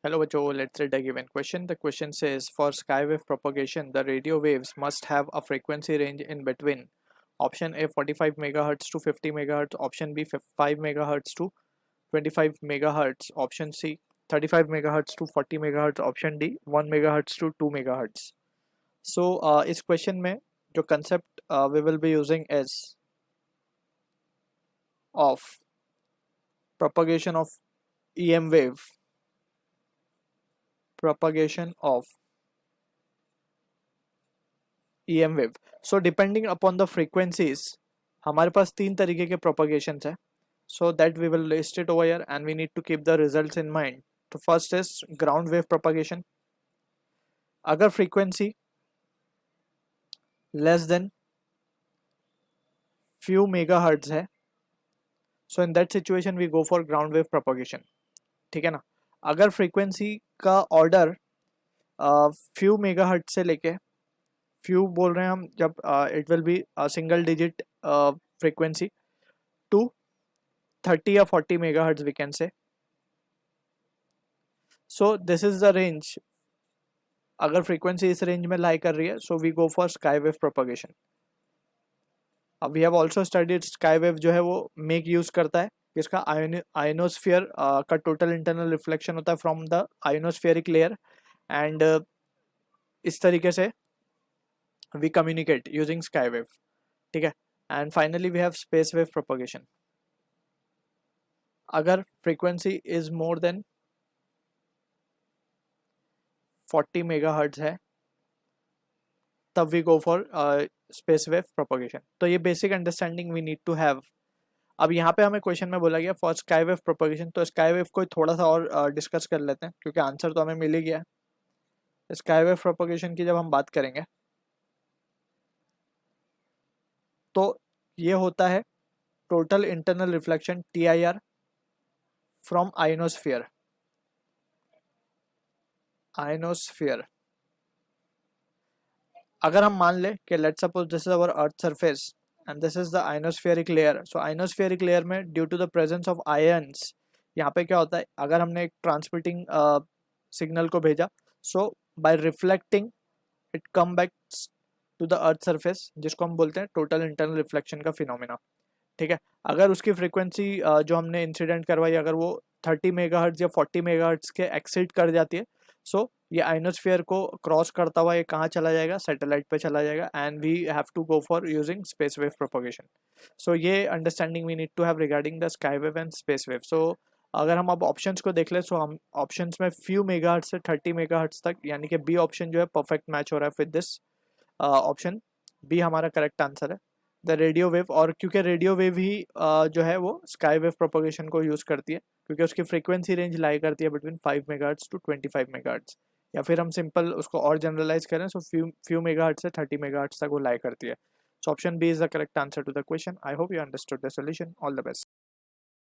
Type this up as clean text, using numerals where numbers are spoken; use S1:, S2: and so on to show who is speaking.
S1: Hello, Bacho. Let's read a given question. The question says, for skywave propagation, the radio waves must have a frequency range in between option A 45 megahertz to 50 megahertz, option B 5 megahertz to 25 megahertz, option C 35 megahertz to 40 megahertz, option D 1 megahertz to 2 megahertz. So, इस question में जो concept we will be using is of propagation of EM wave, propagation of EM wave. So depending upon the frequencies, हमारे पास तीन तरीके के propagations है. So that we will list it over here and we need to keep the results in mind. So first is ground wave propagation. अगर frequency less than few megahertz है, so in that situation we go for ground wave propagation. ठीक है ना. अगर frequency का order few megahertz से लेके few बोल रहे हैं हम जब it will be a single digit frequency to 30 or 40 megahertz we can say. So this is the range. अगर frequency इस range में lie कर रही है, so we go for skywave propagation. अब we have also studied skywave जो है वो make use करता है इसका ionosphere का total internal reflection होता है from the ionospheric layer and इस तरीके से we communicate using skywave. ठीक है. And finally we have space wave propagation. अगर frequency is more than 40 megahertz है तब we go for space wave propagation. तो ये basic understanding we need to have. अब यहाँ पे हमें क्वेश्चन में बोला गया फॉर स्काई वेव प्रोपगेशन, तो स्काई वेव को थोड़ा सा और डिस्कस कर लेते हैं क्योंकि आंसर तो हमें मिल ही गया है. स्काई वेव प्रोपगेशन की जब हम बात करेंगे तो ये होता है total internal reflection TIR from ionosphere. अगर हम मान ले कि let's suppose this is our earth surface and this is the ionospheric layer. So ionospheric layer में due to the presence of ions, यहाँ पे क्या होता है अगर हमने एक ट्रांसमिटिंग सिग्नल को भेजा, so by reflecting it come back to the earth surface जिसको हम बोलते हैं टोटल इंटरनल रिफ्लेक्शन का फिनोमेना. ठीक है. अगर उसकी फ्रीक्वेंसी जो हमने इंसिडेंट करवाई अगर वो 30 मेगाहर्ट्ज या 40 मेगाहर्ट्ज के एक्सीड कर जाती है, सो ये आइनोस्फीयर को क्रॉस करता हुआ ये कहाँ चला जाएगा, सैटेलाइट पे चला जाएगा and we have to go for using space wave propagation. So ये understanding we need to have regarding the sky wave and space wave. So अगर हम अब ऑप्शंस को देख ले, सो हम ऑप्शंस में फ्यू मेगाहर्ट्ज से 30 मेगाहर्ट्ज तक यानी कि बी ऑप्शन जो है परफेक्ट मैच हो रहा है विद दिस ऑप्शन. बी हमारा करेक्ट आंसर है. द रेडियो वेव, और क्योंकि रेडियो वेव ही जो है वो स्काई वेव प्रोपगेशन को यूज़ करती है क्योंकि उसकी फ्रीक्वेंसी रेंज लाई करती है बिटवीन 5 मेगाहर्ट्ज टू 25 मेगाहर्ट्ज, या फिर हम सिंपल उसको और जनरलाइज करें सो फ्यू मेगाहर्ट्ज से 30 मेगाहर्ट्ज तक वो लाई करती है. So option B is the correct answer to the question. I hope you understood the solution. All the best.